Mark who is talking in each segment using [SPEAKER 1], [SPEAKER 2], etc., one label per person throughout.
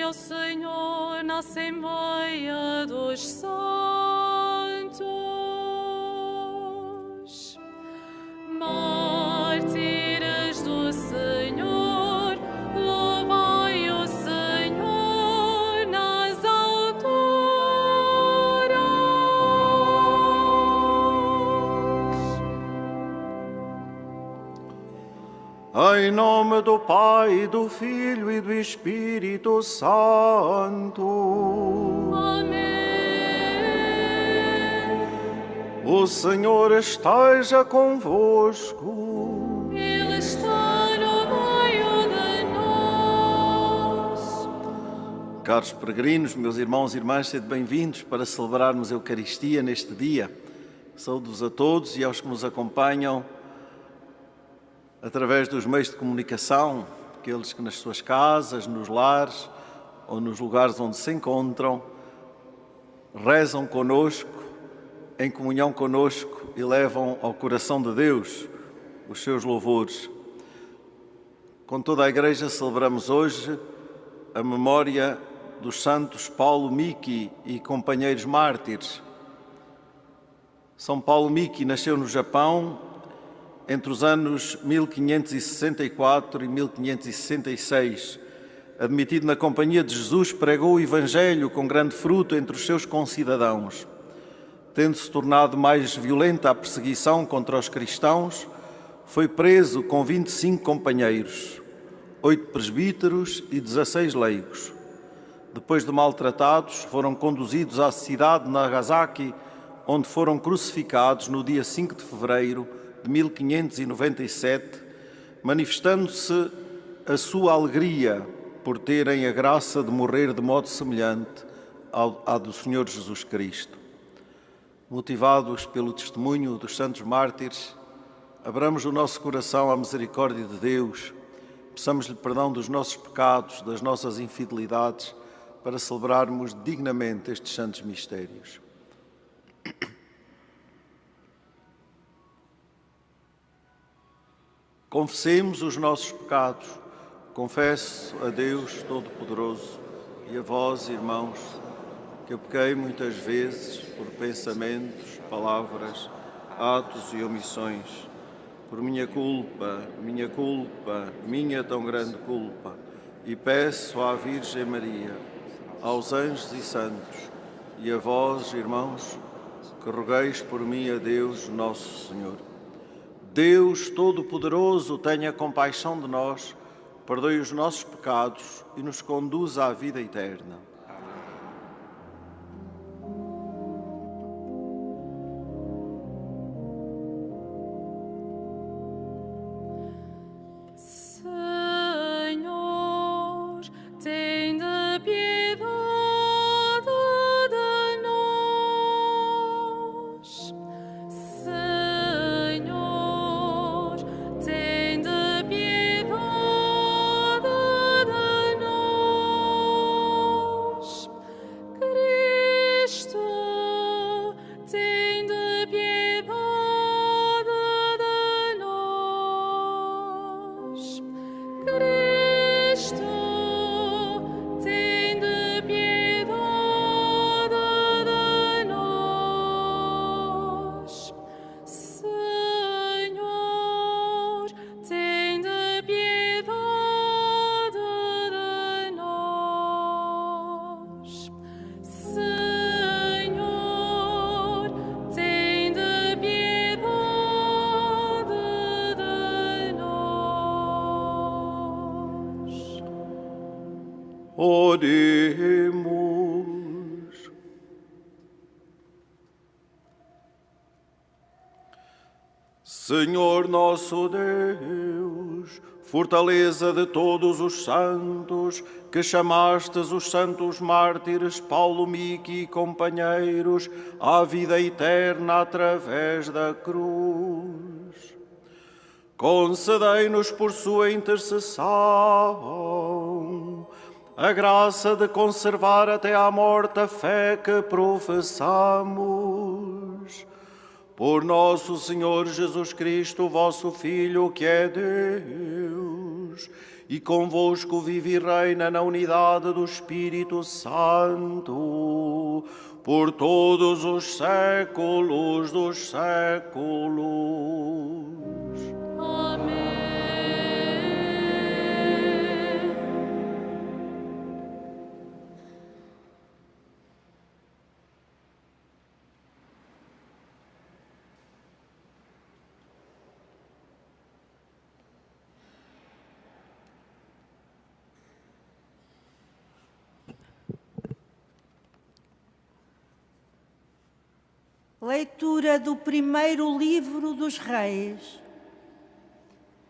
[SPEAKER 1] ao Senhor na Assembleia dos Santos. Mártires do Senhor, louvai o Senhor nas alturas.
[SPEAKER 2] Em nome do Pai, do Filho e do Espírito Santo.
[SPEAKER 1] Amém.
[SPEAKER 2] O Senhor esteja convosco.
[SPEAKER 1] Ele está no meio de nós.
[SPEAKER 2] Caros peregrinos, meus irmãos e irmãs, sede bem-vindos para celebrarmos a Eucaristia neste dia. Saúdo-vos a todos e aos que nos acompanham através dos meios de comunicação, aqueles que nas suas casas, nos lares ou nos lugares onde se encontram, rezam conosco, em comunhão conosco e levam ao coração de Deus os seus louvores. Com toda a Igreja celebramos hoje a memória dos santos Paulo Miki e companheiros mártires. São Paulo Miki nasceu no Japão entre os anos 1564 e 1566. Admitido na Companhia de Jesus, pregou o Evangelho com grande fruto entre os seus concidadãos. Tendo-se tornado mais violenta a perseguição contra os cristãos, foi preso com 25 companheiros, 8 presbíteros e 16 leigos. Depois de maltratados, foram conduzidos à cidade de Nagasaki, onde foram crucificados no dia 5 de fevereiro de 1597, manifestando-se a sua alegria por terem a graça de morrer de modo semelhante à do Senhor Jesus Cristo. Motivados pelo testemunho dos santos mártires, abramos o nosso coração à misericórdia de Deus, peçamos-lhe perdão dos nossos pecados, das nossas infidelidades, para celebrarmos dignamente estes santos mistérios. Confessemos os nossos pecados. Confesso a Deus Todo-Poderoso e a vós, irmãos, que eu pequei muitas vezes por pensamentos, palavras, atos e omissões, por minha culpa, minha tão grande culpa, e peço à Virgem Maria, aos anjos e santos, e a vós, irmãos, que rogueis por mim a Deus Nosso Senhor. Deus Todo-Poderoso, tenha compaixão de nós, perdoe os nossos pecados e nos conduza à vida eterna.
[SPEAKER 1] Senhor, tende piedade de nós. Senhor, tende piedade de nós. Cristo, tende piedade de nós. Cristo, tende piedade de nós. Senhor, tende piedade de nós. Senhor, tende piedade de nós.
[SPEAKER 2] Oremos. Senhor nosso Deus, fortaleza de todos os santos, que chamastes os santos mártires Paulo Miki e companheiros à vida eterna através da cruz. Concedei-nos por sua intercessão a graça de conservar até à morte a fé que professamos. Por nosso Senhor Jesus Cristo, vosso Filho, que é Deus, Deus, e convosco vive e reina na unidade do Espírito Santo, por todos os séculos dos séculos.
[SPEAKER 1] Amém.
[SPEAKER 3] Leitura do primeiro livro dos Reis.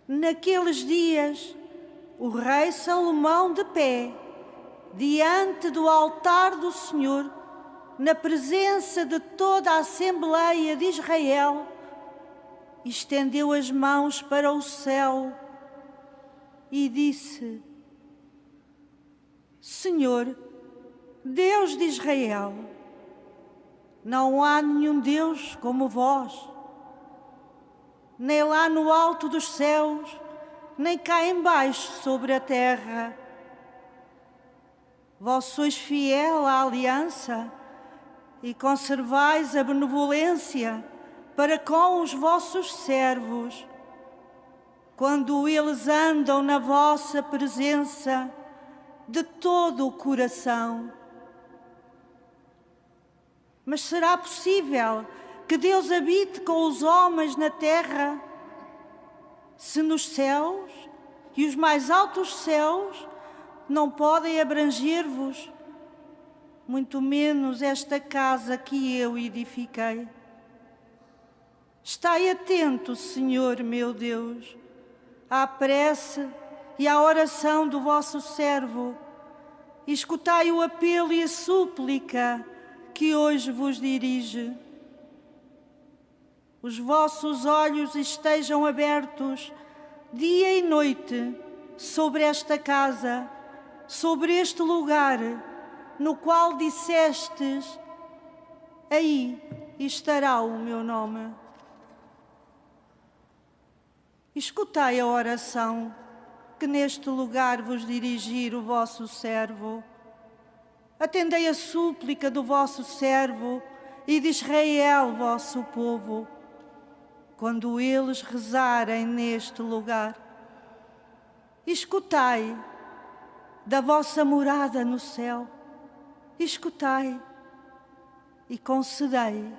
[SPEAKER 3] Naqueles dias, o rei Salomão, de pé, diante do altar do Senhor, na presença de toda a Assembleia de Israel, estendeu as mãos para o céu e disse: Senhor, Deus de Israel, não há nenhum Deus como vós, nem lá no alto dos céus, nem cá embaixo sobre a terra. Vós sois fiel à aliança e conservais a benevolência para com os vossos servos, quando eles andam na vossa presença de todo o coração. Mas será possível que Deus habite com os homens na terra, se nos céus e os mais altos céus não podem abranger-vos, muito menos esta casa que eu edifiquei? Estai atento, Senhor meu Deus, à prece e à oração do vosso servo, e escutai o apelo e a súplica que hoje vos dirige. Os vossos olhos estejam abertos dia e noite sobre esta casa, sobre este lugar, no qual dissestes: aí estará o meu nome. Escutai a oração que neste lugar vos dirigir o vosso servo. Atendei a súplica do vosso servo e de Israel, vosso povo, quando eles rezarem neste lugar. Escutai da vossa morada no céu, escutai e concedei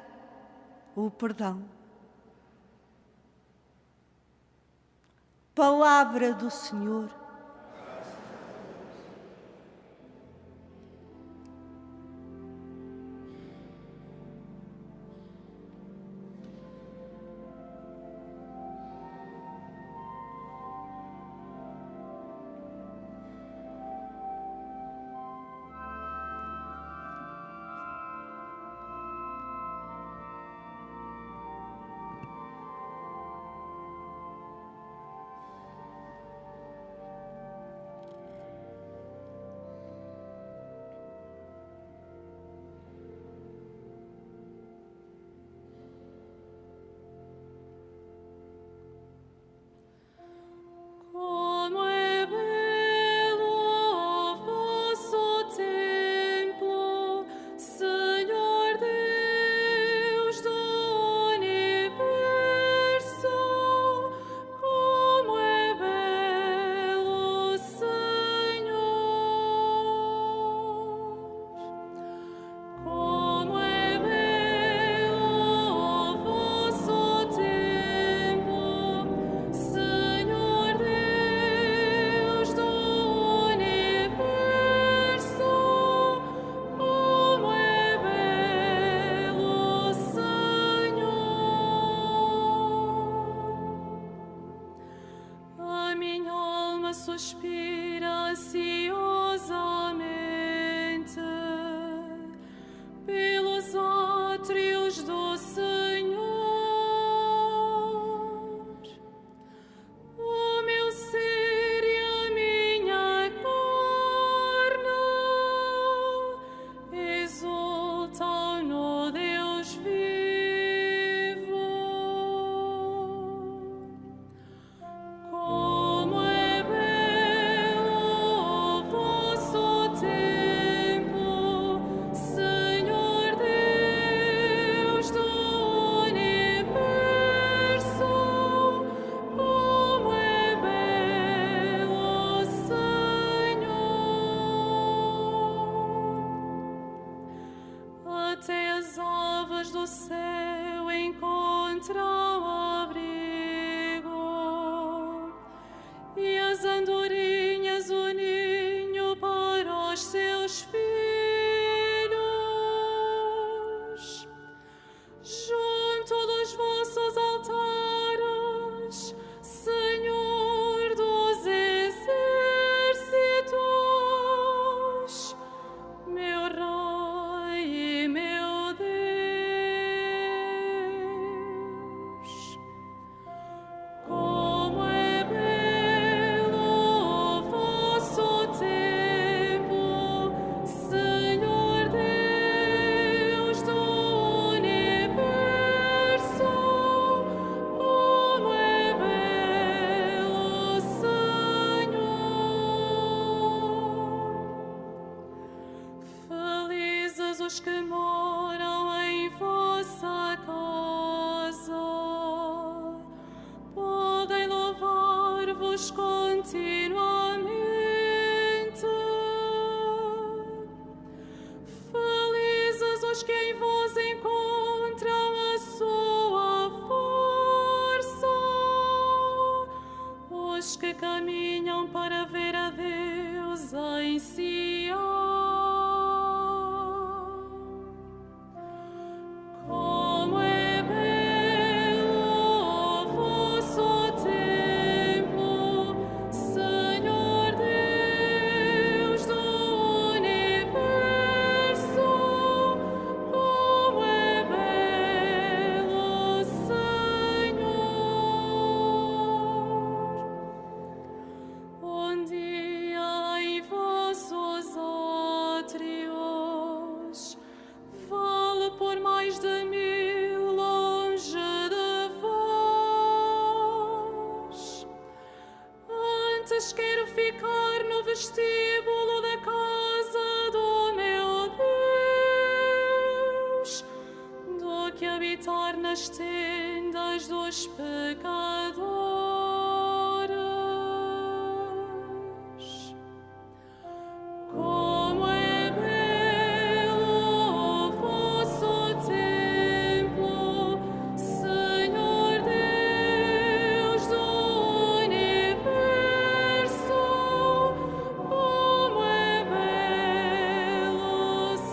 [SPEAKER 3] o perdão. Palavra do Senhor.
[SPEAKER 1] Suspira ansiosamente pelos átrios do Senhor. O meu ser e a minha carne exultam no Deus vivo. Como é belo céu encontram abrigo e as andorinhas o ninho para os seus filhos. Junto dos vossos altares, Senhor dos exércitos, meu Rei e meu Deus. Como é belo o vosso templo, Senhor Deus do universo. Como é belo, Senhor. Felizes os que moram em vossa casa, podem louvar-vos continuamente. Felizes os que em vós encontram a sua força, os que caminham para ver a Deus em Sião. Como é belo o vosso templo, Senhor Deus do universo. Como é belo, Senhor. Onde há em vossos átrios vale por mais de 1000 longe de vós. Antes quero ficar no vestíbulo da casa do meu Deus do que habitar nas tendas dos pecadores. Como é belo o vosso templo, Senhor Deus do universo. Como é belo, Senhor.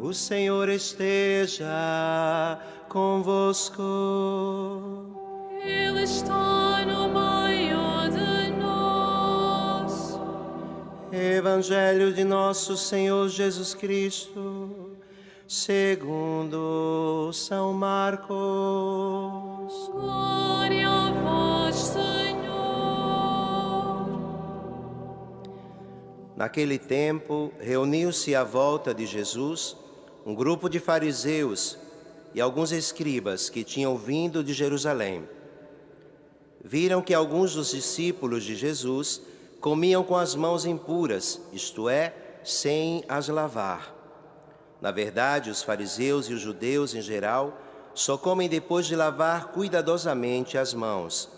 [SPEAKER 4] O Senhor esteja convosco.
[SPEAKER 1] Ele está no meio de nós.
[SPEAKER 4] Evangelho de nosso Senhor Jesus Cristo, segundo São Marcos.
[SPEAKER 1] Glória a vós, Senhor.
[SPEAKER 4] Naquele tempo, reuniu-se à volta de Jesus um grupo de fariseus e alguns escribas que tinham vindo de Jerusalém viram que alguns dos discípulos de Jesus comiam com as mãos impuras, isto é, sem as lavar. Na verdade, os fariseus e os judeus em geral só comem depois de lavar cuidadosamente as mãos,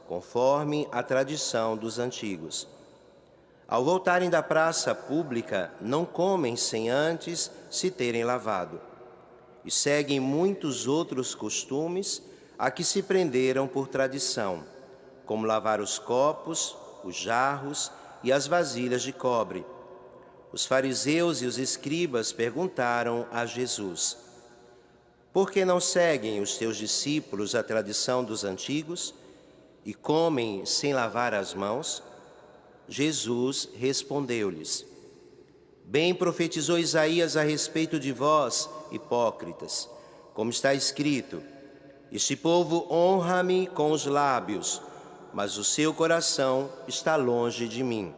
[SPEAKER 4] conforme a tradição dos antigos. Ao voltarem da praça pública, não comem sem antes se terem lavado. E seguem muitos outros costumes a que se prenderam por tradição, como lavar os copos, os jarros e as vasilhas de cobre. Os fariseus e os escribas perguntaram a Jesus: por que não seguem os teus discípulos a tradição dos antigos e comem sem lavar as mãos? Jesus respondeu-lhes: bem profetizou Isaías a respeito de vós, hipócritas, como está escrito: este povo honra-me com os lábios, mas o seu coração está longe de mim.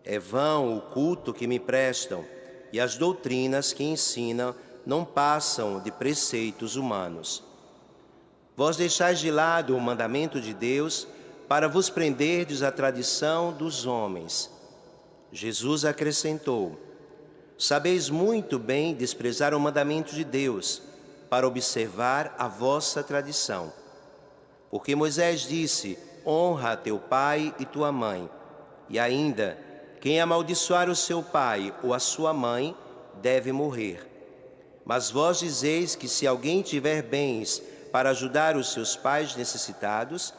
[SPEAKER 4] É vão o culto que me prestam, e as doutrinas que ensinam não passam de preceitos humanos. Vós deixais de lado o mandamento de Deus para vos prenderdes à tradição dos homens. Jesus acrescentou: sabeis muito bem desprezar o mandamento de Deus para observar a vossa tradição. Porque Moisés disse: honra teu pai e tua mãe. E ainda, quem amaldiçoar o seu pai ou a sua mãe deve morrer. Mas vós dizeis que se alguém tiver bens para ajudar os seus pais necessitados,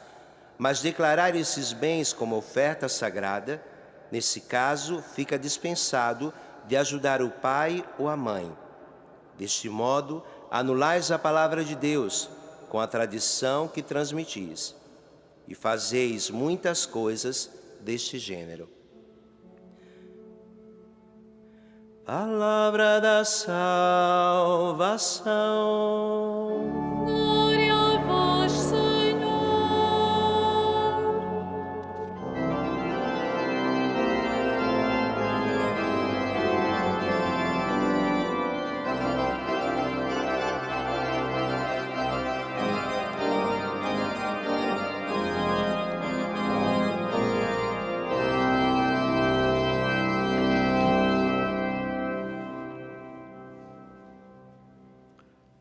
[SPEAKER 4] mas declarar esses bens como oferta sagrada, nesse caso fica dispensado de ajudar o pai ou a mãe. Deste modo, anulais a palavra de Deus com a tradição que transmitis, e fazeis muitas coisas deste gênero. Palavra da salvação.
[SPEAKER 1] Glória a vós, Senhor.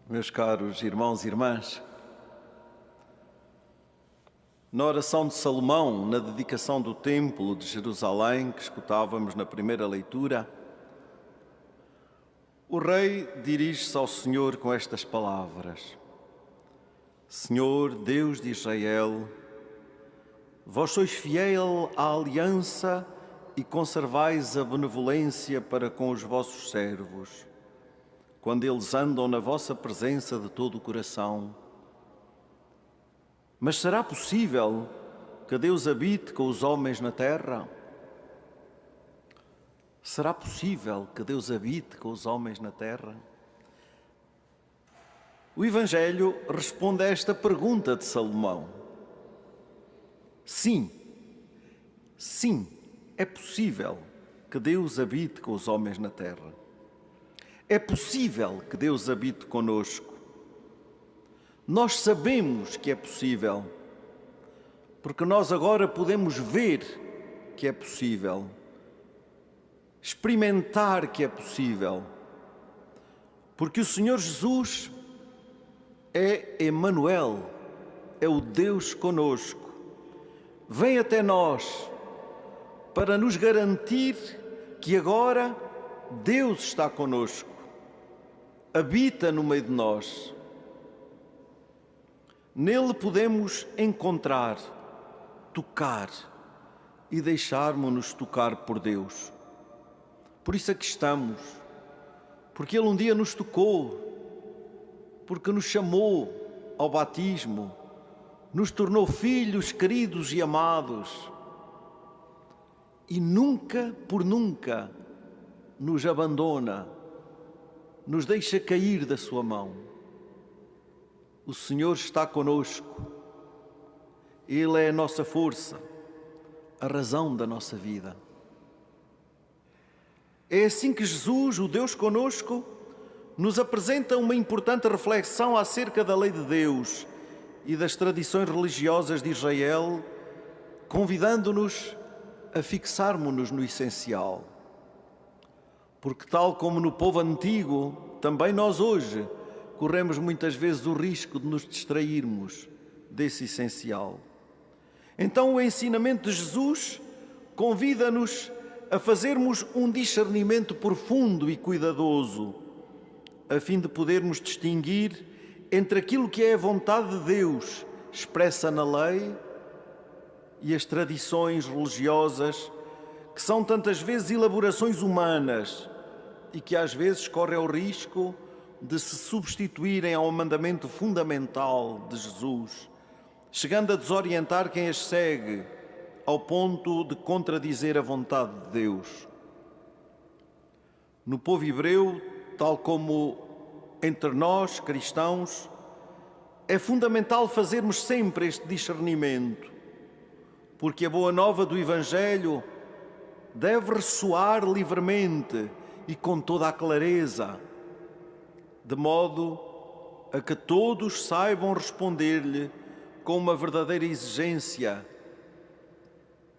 [SPEAKER 2] Meus caros irmãos e irmãs, na oração de Salomão, na dedicação do Templo de Jerusalém, que escutávamos na primeira leitura, o rei dirige-se ao Senhor com estas palavras: Senhor, Deus de Israel, vós sois fiel à aliança e conservais a benevolência para com os vossos servos, quando eles andam na vossa presença de todo o coração. Mas será possível que Deus habite com os homens na terra? Será possível que Deus habite com os homens na terra? O Evangelho responde a esta pergunta de Salomão. Sim, sim, é possível que Deus habite com os homens na terra. É possível que Deus habite conosco. Nós sabemos que é possível, porque nós agora podemos ver que é possível, experimentar que é possível, porque o Senhor Jesus é Emanuel, é o Deus conosco. Vem até nós para nos garantir que agora Deus está conosco. Habita no meio de nós. Nele podemos encontrar, tocar e deixarmos-nos tocar por Deus. Por isso aqui estamos, porque Ele um dia nos tocou, porque nos chamou ao batismo, nos tornou filhos queridos e amados e nunca, por nunca, nos abandona, nos deixa cair da sua mão. O Senhor está conosco. Ele é a nossa força, a razão da nossa vida. É assim que Jesus, o Deus conosco, nos apresenta uma importante reflexão acerca da lei de Deus e das tradições religiosas de Israel, convidando-nos a fixarmos-nos no essencial. Porque, tal como no povo antigo, também nós hoje corremos muitas vezes o risco de nos distrairmos desse essencial. Então, o ensinamento de Jesus convida-nos a fazermos um discernimento profundo e cuidadoso, a fim de podermos distinguir entre aquilo que é a vontade de Deus expressa na lei e as tradições religiosas, que são tantas vezes elaborações humanas e que às vezes correm o risco de se substituírem ao mandamento fundamental de Jesus, chegando a desorientar quem as segue, ao ponto de contradizer a vontade de Deus. No povo hebreu, tal como entre nós, cristãos, é fundamental fazermos sempre este discernimento, porque a boa nova do Evangelho deve ressoar livremente e com toda a clareza, de modo a que todos saibam responder-lhe com uma verdadeira exigência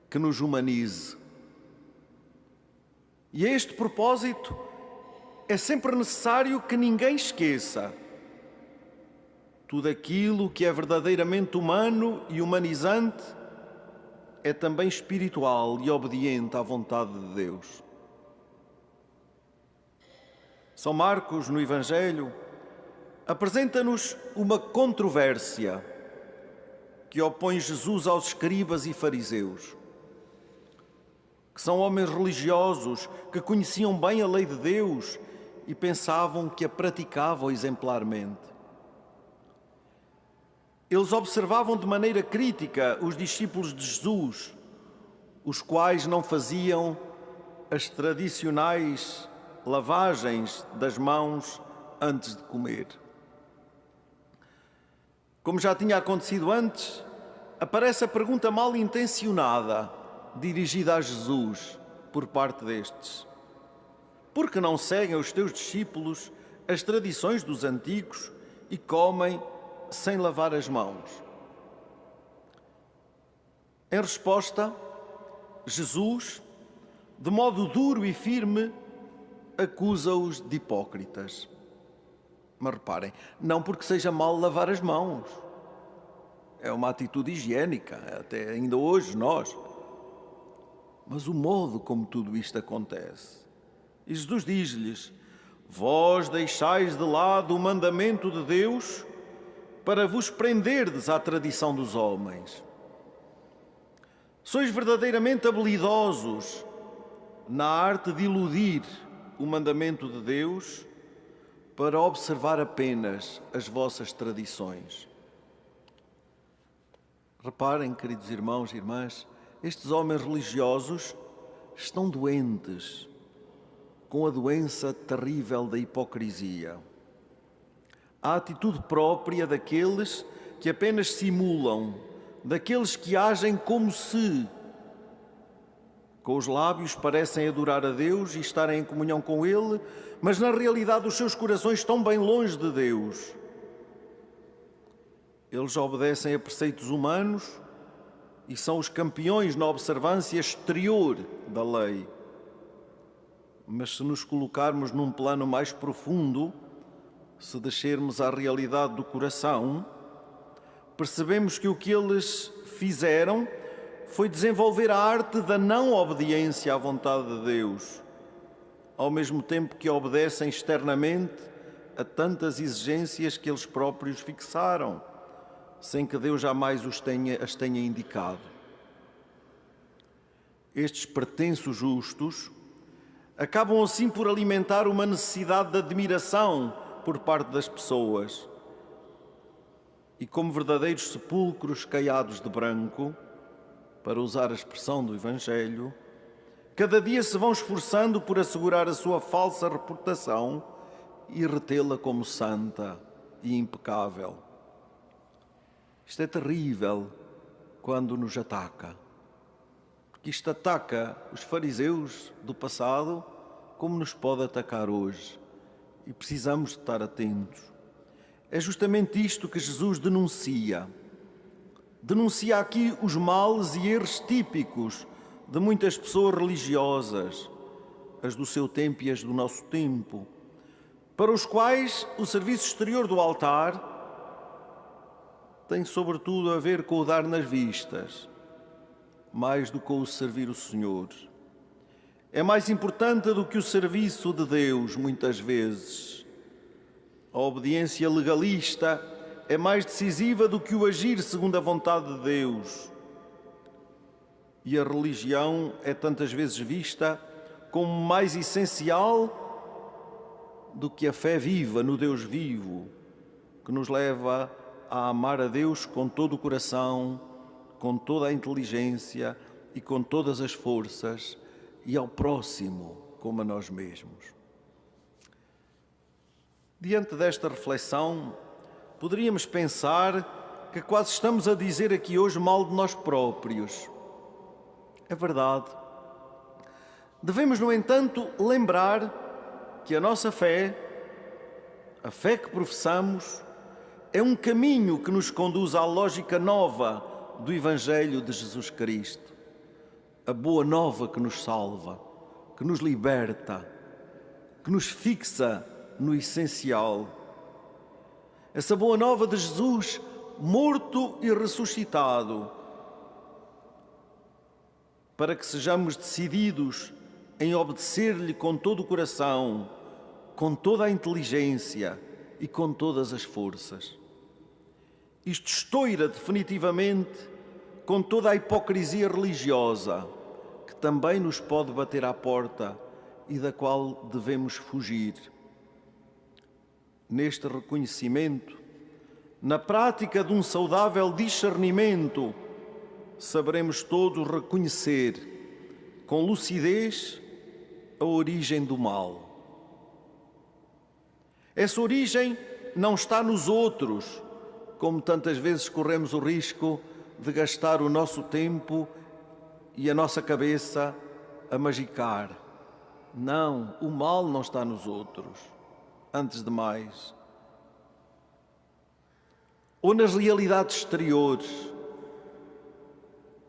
[SPEAKER 2] que nos humanize. E a este propósito é sempre necessário que ninguém esqueça tudo aquilo que é verdadeiramente humano e humanizante é também espiritual e obediente à vontade de Deus. São Marcos, no Evangelho, apresenta-nos uma controvérsia que opõe Jesus aos escribas e fariseus, que são homens religiosos que conheciam bem a lei de Deus e pensavam que a praticavam exemplarmente. Eles observavam de maneira crítica os discípulos de Jesus, os quais não faziam as tradicionais lavagens das mãos antes de comer. Como já tinha acontecido antes, aparece a pergunta mal intencionada dirigida a Jesus por parte destes: por que não seguem os teus discípulos as tradições dos antigos e comem sem lavar as mãos? Em resposta, Jesus, de modo duro e firme, acusa-os de hipócritas. Mas reparem, não porque seja mal lavar as mãos. É uma atitude higiênica, até ainda hoje nós. Mas o modo como tudo isto acontece. E Jesus diz-lhes: vós deixais de lado o mandamento de Deus para vos prenderdes à tradição dos homens. Sois verdadeiramente habilidosos na arte de iludir o mandamento de Deus para observar apenas as vossas tradições. Reparem, queridos irmãos e irmãs, estes homens religiosos estão doentes com a doença terrível da hipocrisia. A atitude própria daqueles que apenas simulam, daqueles que agem como se, com os lábios, parecem adorar a Deus e estarem em comunhão com Ele, mas na realidade os seus corações estão bem longe de Deus. Eles obedecem a preceitos humanos e são os campeões na observância exterior da lei. Mas se nos colocarmos num plano mais profundo, se descermos à realidade do coração, percebemos que o que eles fizeram foi desenvolver a arte da não obediência à vontade de Deus, ao mesmo tempo que obedecem externamente a tantas exigências que eles próprios fixaram, sem que Deus jamais as tenha indicado. Estes pretensos justos acabam assim por alimentar uma necessidade de admiração por parte das pessoas e, como verdadeiros sepulcros caiados de branco, para usar a expressão do Evangelho, cada dia se vão esforçando por assegurar a sua falsa reputação e retê-la como santa e impecável. Isto é terrível quando nos ataca, porque isto ataca os fariseus do passado como nos pode atacar hoje e precisamos de estar atentos. É justamente isto que Jesus denuncia. Denuncia aqui os males e erros típicos de muitas pessoas religiosas, as do seu tempo e as do nosso tempo, para os quais o serviço exterior do altar tem sobretudo a ver com o dar nas vistas, mais do que com o servir o Senhor. É mais importante do que o serviço de Deus, muitas vezes. A obediência legalista é mais decisiva do que o agir segundo a vontade de Deus. E a religião é tantas vezes vista como mais essencial do que a fé viva no Deus vivo, que nos leva a amar a Deus com todo o coração, com toda a inteligência e com todas as forças, e ao próximo como a nós mesmos. Diante desta reflexão, poderíamos pensar que quase estamos a dizer aqui hoje mal de nós próprios. É verdade. Devemos, no entanto, lembrar que a nossa fé, a fé que professamos, é um caminho que nos conduz à lógica nova do Evangelho de Jesus Cristo. A boa nova que nos salva, que nos liberta, que nos fixa no essencial. Essa boa nova de Jesus, morto e ressuscitado, para que sejamos decididos em obedecer-lhe com todo o coração, com toda a inteligência e com todas as forças. Isto estoura definitivamente com toda a hipocrisia religiosa, que também nos pode bater à porta e da qual devemos fugir. Neste reconhecimento, na prática de um saudável discernimento, saberemos todos reconhecer com lucidez a origem do mal. Essa origem não está nos outros, como tantas vezes corremos o risco de gastar o nosso tempo e a nossa cabeça a magicar. Não, o mal não está nos outros, antes de mais. Ou nas realidades exteriores,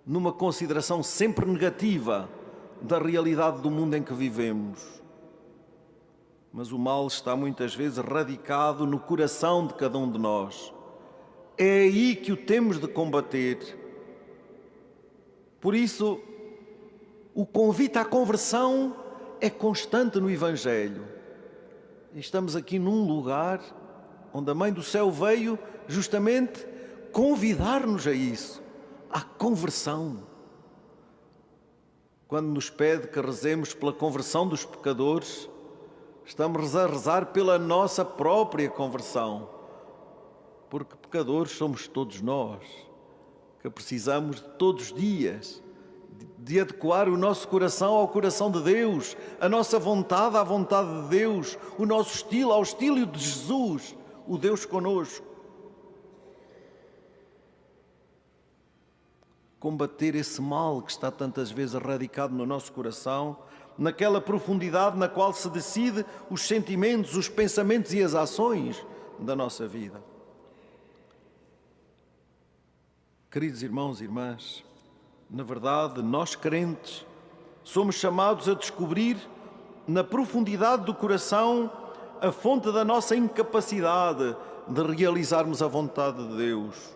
[SPEAKER 2] numa consideração sempre negativa da realidade do mundo em que vivemos. Mas o mal está muitas vezes radicado no coração de cada um de nós. É aí que o temos de combater. Por isso, o convite à conversão é constante no Evangelho. Estamos aqui num lugar onde a Mãe do Céu veio justamente convidar-nos a isso, à conversão. Quando nos pede que rezemos pela conversão dos pecadores, estamos a rezar pela nossa própria conversão, porque pecadores somos todos nós, que precisamos de todos os dias de adequar o nosso coração ao coração de Deus, a nossa vontade à vontade de Deus, o nosso estilo ao estilo de Jesus, o Deus conosco. Combater esse mal que está tantas vezes radicado no nosso coração, naquela profundidade na qual se decide os sentimentos, os pensamentos e as ações da nossa vida. Queridos irmãos e irmãs, na verdade, nós crentes somos chamados a descobrir na profundidade do coração a fonte da nossa incapacidade de realizarmos a vontade de Deus,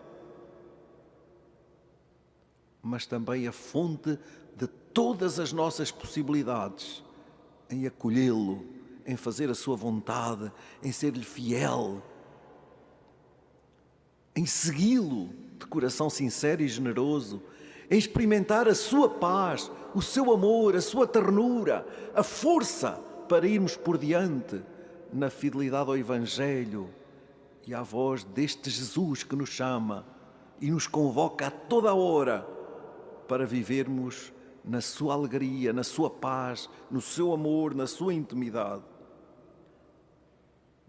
[SPEAKER 2] mas também a fonte de todas as nossas possibilidades em acolhê-lo, em fazer a sua vontade, em ser-lhe fiel, em segui-lo de coração sincero e generoso, em experimentar a sua paz, o seu amor, a sua ternura, a força para irmos por diante na fidelidade ao Evangelho e à voz deste Jesus que nos chama e nos convoca a toda a hora para vivermos na sua alegria, na sua paz, no seu amor, na sua intimidade.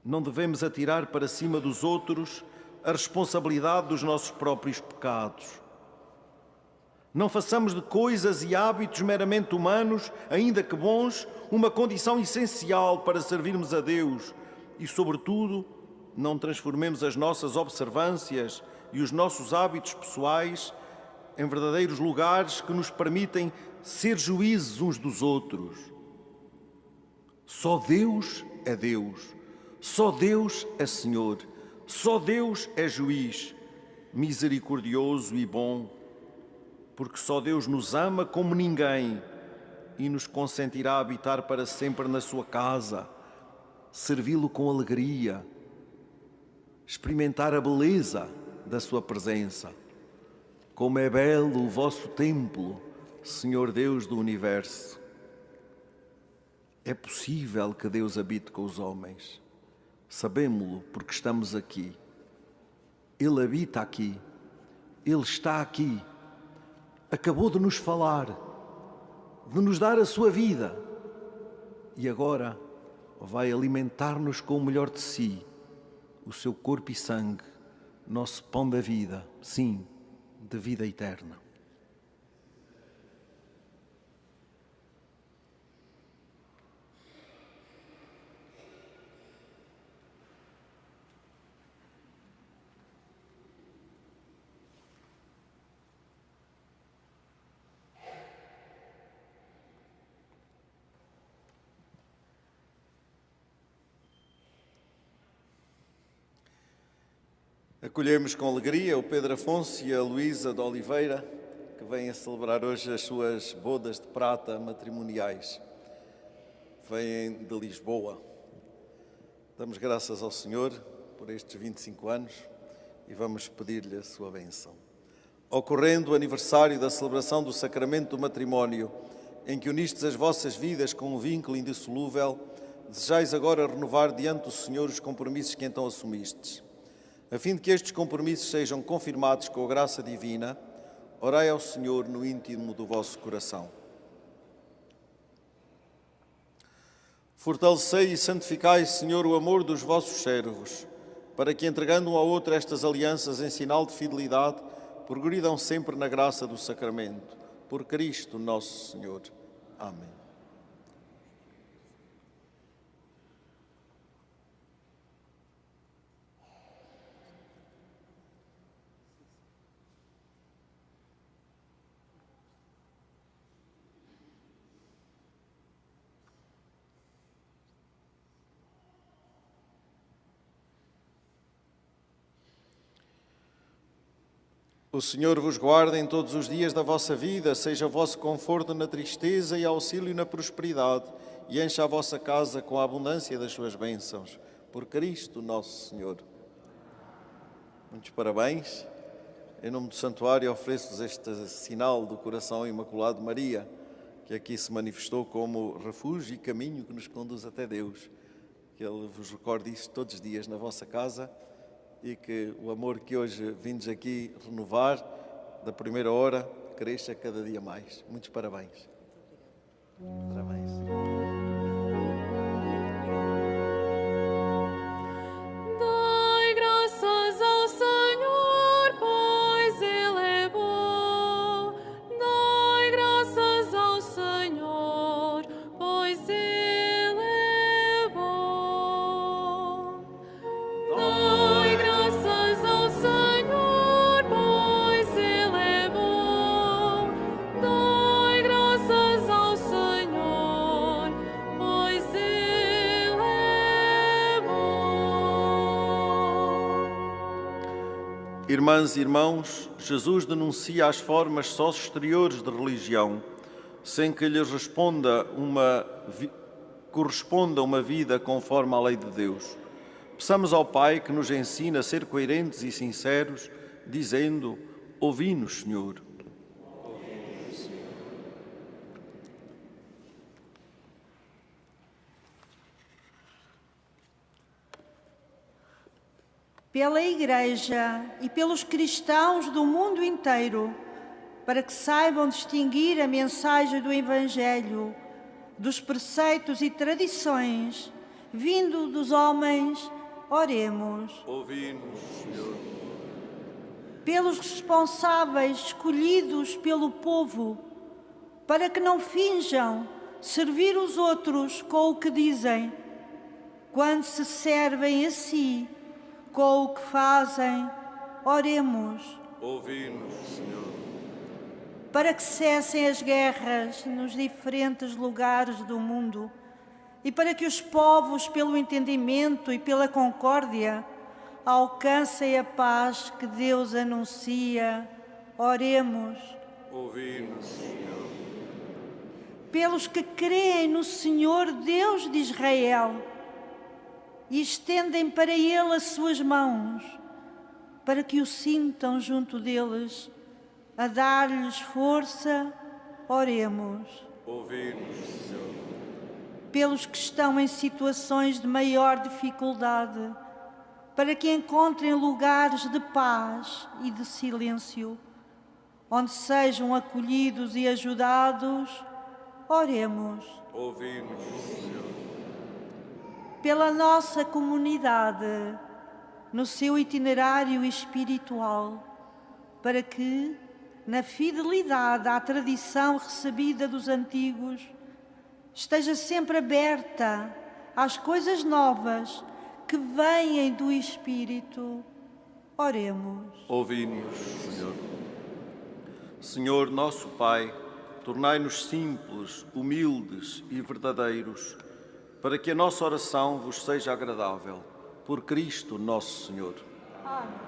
[SPEAKER 2] Não devemos atirar para cima dos outros a responsabilidade dos nossos próprios pecados. Não façamos de coisas e hábitos meramente humanos, ainda que bons, uma condição essencial para servirmos a Deus e, sobretudo, não transformemos as nossas observâncias e os nossos hábitos pessoais em verdadeiros lugares que nos permitem ser juízes uns dos outros. Só Deus é Deus, só Deus é Senhor, só Deus é juiz, misericordioso e bom, porque só Deus nos ama como ninguém e nos consentirá habitar para sempre na sua casa, servi-lo com alegria, experimentar a beleza da sua presença. Como é belo o vosso templo, Senhor Deus do universo. É possível que Deus habite com os homens. Sabemo-lo porque estamos aqui. Ele habita aqui. Ele está aqui. Acabou de nos falar, de nos dar a sua vida. E agora vai alimentar-nos com o melhor de si, o seu corpo e sangue, nosso pão da vida, sim, de vida eterna. Acolhemos com alegria o Pedro Afonso e a Luísa de Oliveira, que vêm a celebrar hoje as suas bodas de prata matrimoniais. Vêm de Lisboa. Damos graças ao Senhor por estes 25 anos e vamos pedir-lhe a sua bênção. Ocorrendo o aniversário da celebração do sacramento do matrimónio, em que unistes as vossas vidas com um vínculo indissolúvel, desejais agora renovar diante do Senhor os compromissos que então assumistes. A fim de que estes compromissos sejam confirmados com a graça divina, orai ao Senhor no íntimo do vosso coração. Fortalecei e santificai, Senhor, o amor dos vossos servos, para que, entregando um ao outro estas alianças em sinal de fidelidade, progridam sempre na graça do sacramento. Por Cristo nosso Senhor. Amém. O Senhor vos guarde em todos os dias da vossa vida, seja vosso conforto na tristeza e auxílio na prosperidade, e encha a vossa casa com a abundância das suas bênçãos. Por Cristo nosso Senhor. Muitos parabéns. Em nome do Santuário ofereço-vos este sinal do coração imaculado de Maria, que aqui se manifestou como refúgio e caminho que nos conduz até Deus. Que Ele vos recorde isso todos os dias na vossa casa, e que o amor que hoje vindes aqui renovar, da primeira hora, cresça cada dia mais. Muitos parabéns. Parabéns.
[SPEAKER 1] Dai graças ao Senhor, pois Ele é bom. Dai graças ao Senhor, pois Ele é bom. Dai graças ao Senhor, pois Ele é bom. Dai graças ao Senhor, pois Ele é bom.
[SPEAKER 2] Irmãs e irmãos, Jesus denuncia as formas só exteriores de religião, sem que lhes corresponda uma vida conforme à lei de Deus. Peçamos ao Pai que nos ensine a ser coerentes e sinceros, dizendo: ouvi-nos, Senhor.
[SPEAKER 3] Pela Igreja e pelos cristãos do mundo inteiro, para que saibam distinguir a mensagem do Evangelho dos preceitos e tradições vindo dos homens, oremos.
[SPEAKER 2] Ouvi-nos, Senhor.
[SPEAKER 3] Pelos responsáveis escolhidos pelo povo, para que não finjam servir os outros com o que dizem, quando se servem a si com o que fazem, oremos.
[SPEAKER 2] Ouvi-nos, Senhor.
[SPEAKER 3] Para que cessem as guerras nos diferentes lugares do mundo e para que os povos, pelo entendimento e pela concórdia, alcancem a paz que Deus anuncia, oremos.
[SPEAKER 2] Ouvi-nos, Senhor.
[SPEAKER 3] Pelos que creem no Senhor Deus de Israel e estendem para Ele as suas mãos, para que o sintam junto deles, a dar-lhes força, oremos.
[SPEAKER 2] Ouvi-nos, Senhor.
[SPEAKER 3] Pelos que estão em situações de maior dificuldade, para que encontrem lugares de paz e de silêncio, onde sejam acolhidos e ajudados, oremos.
[SPEAKER 2] Ouvi-nos, Senhor.
[SPEAKER 3] Pela nossa comunidade, no seu itinerário espiritual, para que, na fidelidade à tradição recebida dos antigos, esteja sempre aberta às coisas novas que vêm do Espírito. Oremos.
[SPEAKER 2] Ouvi-nos, Senhor. Senhor nosso Pai, tornai-nos simples, humildes e verdadeiros, para que a nossa oração vos seja agradável. Por Cristo nosso Senhor.
[SPEAKER 3] Amém.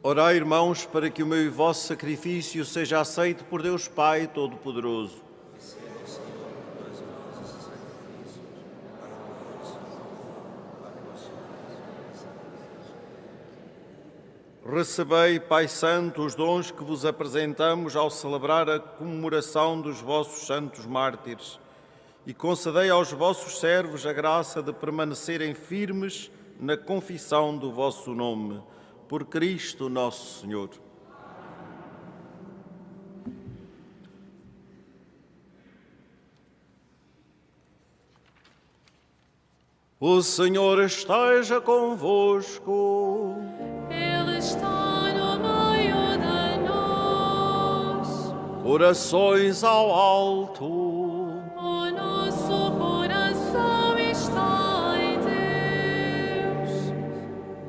[SPEAKER 2] Orai, irmãos, para que o meu e vosso sacrifício seja aceito por Deus Pai Todo-Poderoso. Recebei, Pai Santo, os dons que vos apresentamos ao celebrar a comemoração dos vossos santos mártires e concedei aos vossos servos a graça de permanecerem firmes na confissão do vosso nome. Por Cristo nosso Senhor. O Senhor esteja convosco.
[SPEAKER 1] Ele está no meio de nós.
[SPEAKER 2] Corações ao alto.
[SPEAKER 1] O nosso coração está em Deus.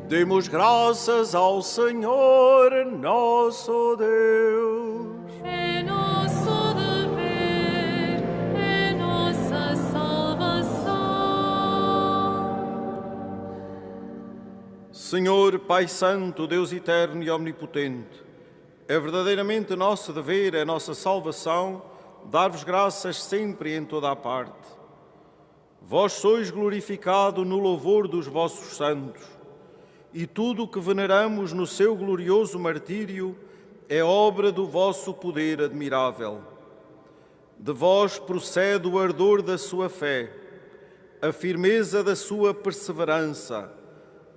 [SPEAKER 2] Demos graças ao Senhor, nosso Deus.
[SPEAKER 1] É nosso dever, é nossa salvação.
[SPEAKER 2] Senhor, Pai Santo, Deus eterno e omnipotente, é verdadeiramente nosso dever, é nossa salvação, dar-vos graças sempre e em toda a parte. Vós sois glorificado no louvor dos vossos santos, e tudo o que veneramos no seu glorioso martírio é obra do vosso poder admirável. De vós procede o ardor da sua fé, a firmeza da sua perseverança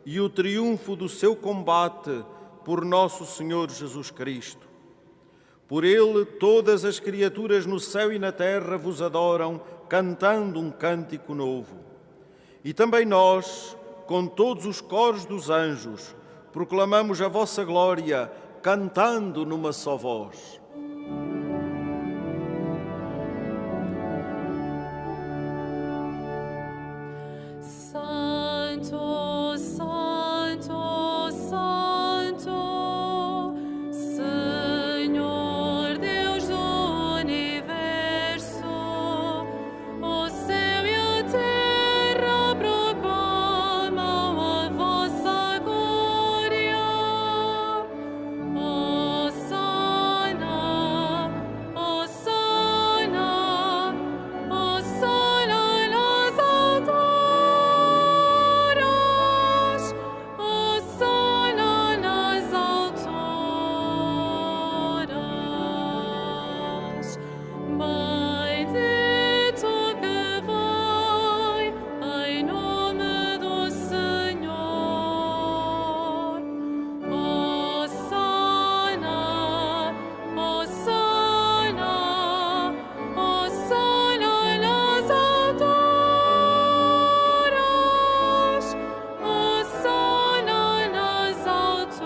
[SPEAKER 2] e o triunfo do seu combate por nosso Senhor Jesus Cristo. Por ele, todas as criaturas no céu e na terra vos adoram, cantando um cântico novo. E também nós, com todos os coros dos anjos, proclamamos a vossa glória, cantando numa só voz.
[SPEAKER 1] Santo, Santo, Santo, Senhor Deus do universo, o céu e a terra proclamam a vossa glória. Hosana, Hosana, Hosana nas alturas, Hosana nas alturas. Bendito que vai em nome do Senhor. Hosana, Hosana, Hosana nas alturas, Hosana nas alturas.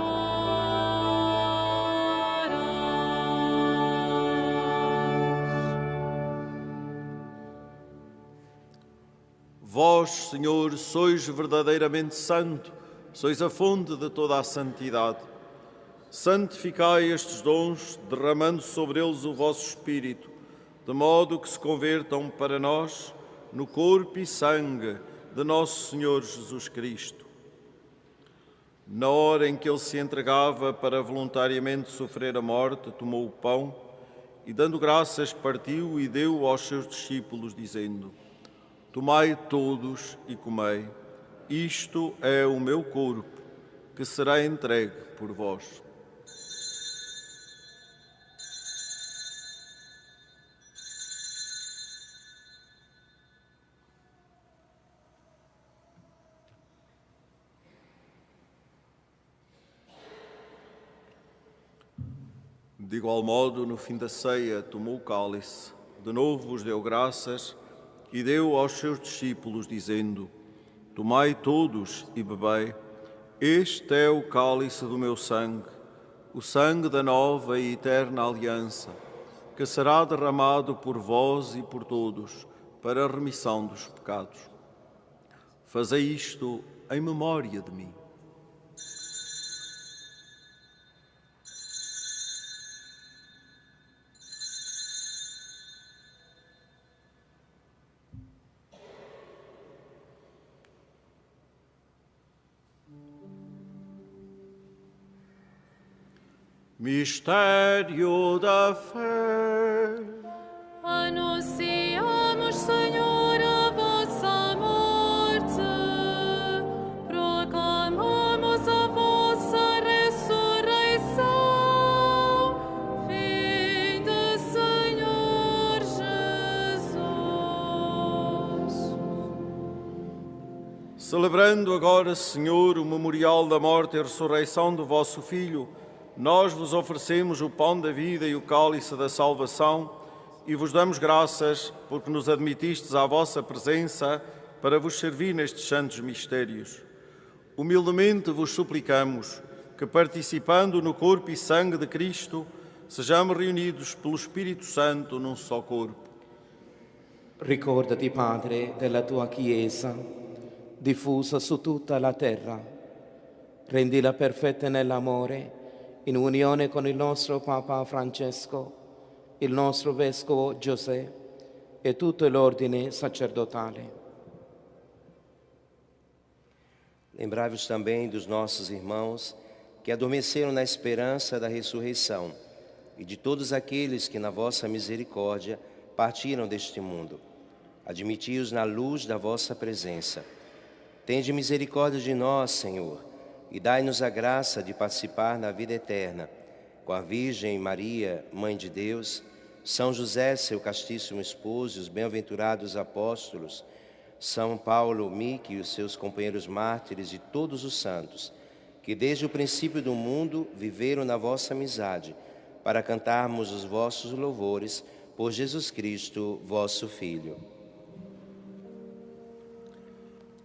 [SPEAKER 2] Vós, Senhor, sois verdadeiramente santo, sois a fonte de toda a santidade. Santificai estes dons, derramando sobre eles o vosso Espírito, de modo que se convertam para nós no corpo e sangue de nosso Senhor Jesus Cristo. Na hora em que ele se entregava para voluntariamente sofrer a morte, tomou o pão e, dando graças, partiu e deu aos seus discípulos, dizendo: Tomai todos e comei, isto é o meu corpo, que será entregue por vós. De igual modo, no fim da ceia, tomou o cálice, de novo vos deu graças e deu aos seus discípulos, dizendo: Tomai todos e bebei, este é o cálice do meu sangue, o sangue da nova e eterna aliança, que será derramado por vós e por todos, para a remissão dos pecados. Fazei isto em memória de mim. Mistério da fé.
[SPEAKER 1] Anunciamos, Senhor, a vossa morte, proclamamos a vossa ressurreição. Vinde, Senhor Jesus.
[SPEAKER 2] Celebrando agora, Senhor, o memorial da morte e ressurreição do vosso Filho, nós vos oferecemos o pão da vida e o cálice da salvação e vos damos graças porque nos admitistes à vossa presença para vos servir nestes santos mistérios. Humildemente vos suplicamos que, participando no corpo e sangue de Cristo, sejamos reunidos pelo Espírito Santo num só corpo.
[SPEAKER 5] Ricordati, Padre, della tua Chiesa, diffusa su tutta la terra. Rendila perfetta nell'amore, in unione con il nostro Papa Francesco, il nostro Vescovo José e tutto l'ordine sacerdotale.
[SPEAKER 4] Lembrai-vos também dos nossos irmãos que adormeceram na esperança da ressurreição e de todos aqueles que, na vossa misericórdia, partiram deste mundo. Admiti-os na luz da vossa presença. Tende misericórdia de nós, Senhor, e dai-nos a graça de participar na vida eterna, com a Virgem Maria, Mãe de Deus, São José, seu castíssimo esposo, e os bem-aventurados apóstolos, São Paulo, Mique e os seus companheiros mártires e todos os santos, que desde o princípio do mundo viveram na vossa amizade, para cantarmos os vossos louvores por Jesus Cristo, vosso Filho.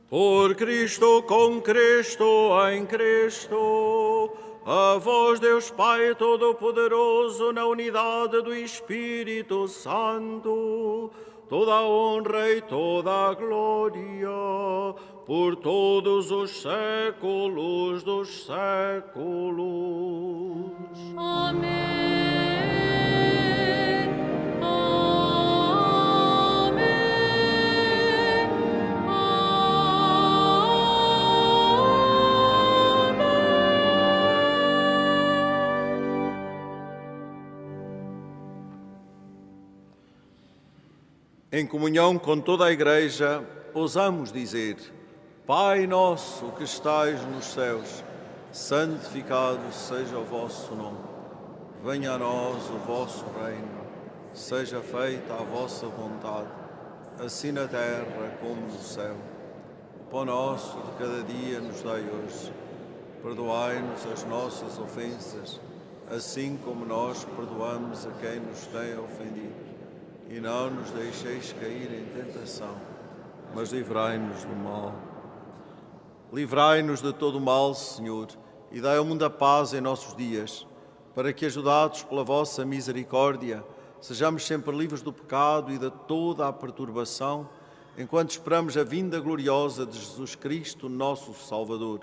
[SPEAKER 2] Por Cristo, com Cristo, em Cristo, a vós, Deus Pai Todo-Poderoso, na unidade do Espírito Santo, toda a honra e toda a glória, por todos os séculos dos séculos.
[SPEAKER 1] Amém.
[SPEAKER 2] Em comunhão com toda a Igreja, ousamos dizer: Pai nosso que estais nos céus, santificado seja o vosso nome. Venha a nós o vosso reino. Seja feita a vossa vontade, assim na terra como no céu. O pão nosso de cada dia nos dai hoje. Perdoai-nos as nossas ofensas, assim como nós perdoamos a quem nos tem ofendido. E não nos deixeis cair em tentação, mas livrai-nos do mal. Livrai-nos de todo o mal, Senhor, e dai ao mundo a paz em nossos dias, para que, ajudados pela vossa misericórdia, sejamos sempre livres do pecado e de toda a perturbação, enquanto esperamos a vinda gloriosa de Jesus Cristo, nosso Salvador.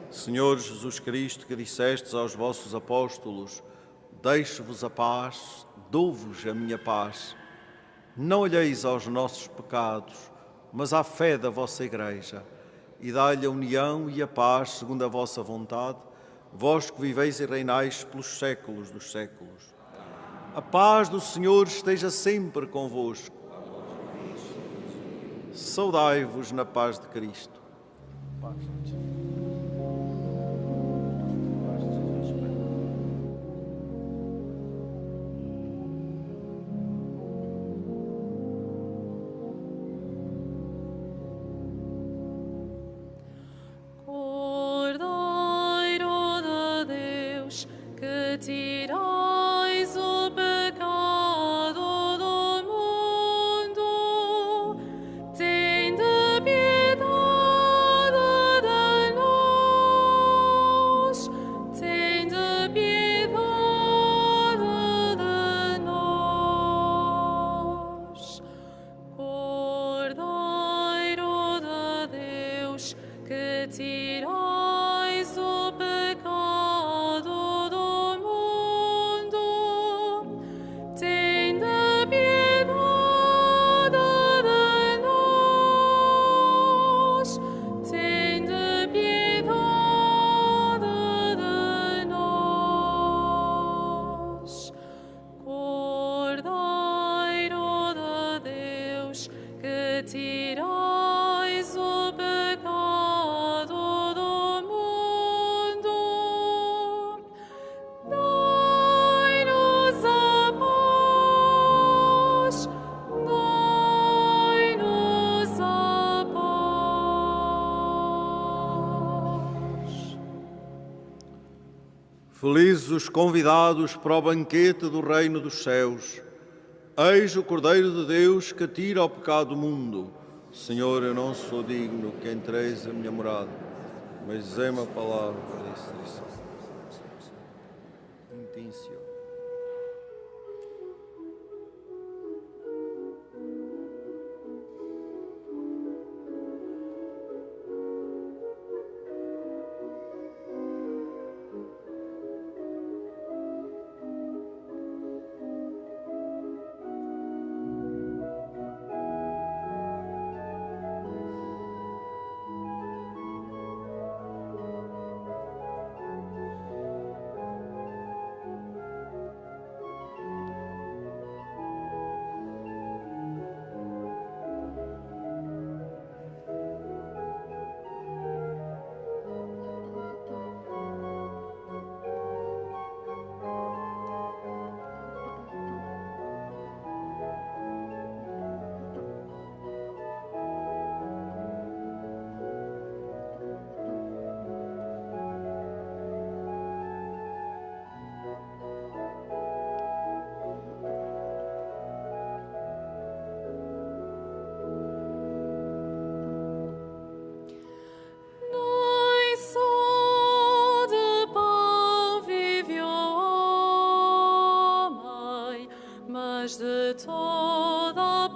[SPEAKER 2] Senhor Jesus Cristo, que dissestes aos vossos apóstolos: Deixo-vos a paz, dou-vos a minha paz. Não olheis aos nossos pecados, mas à fé da vossa Igreja, e dai-lhe a união e a paz segundo a vossa vontade, vós que viveis e reinais pelos séculos dos séculos. A paz do Senhor esteja sempre convosco. Saudai-vos na paz de Cristo.
[SPEAKER 1] Tirais o pecado do mundo, tende piedade de nós, tende piedade de nós. Cordeiro de Deus, que tirais o pecado do mundo, tende piedade de nós, tende piedade de nós. Cordeiro de Deus, que tirais o pecado do mundo, dai-nos a paz, dai-nos a paz.
[SPEAKER 2] Felizes os convidados para o banquete do reino dos céus. Eis o Cordeiro de Deus que tira o pecado do mundo. Senhor, eu não sou digno que entreis a minha morada, mas dizei uma palavra para isso. Intíncio.
[SPEAKER 1] mas de toda a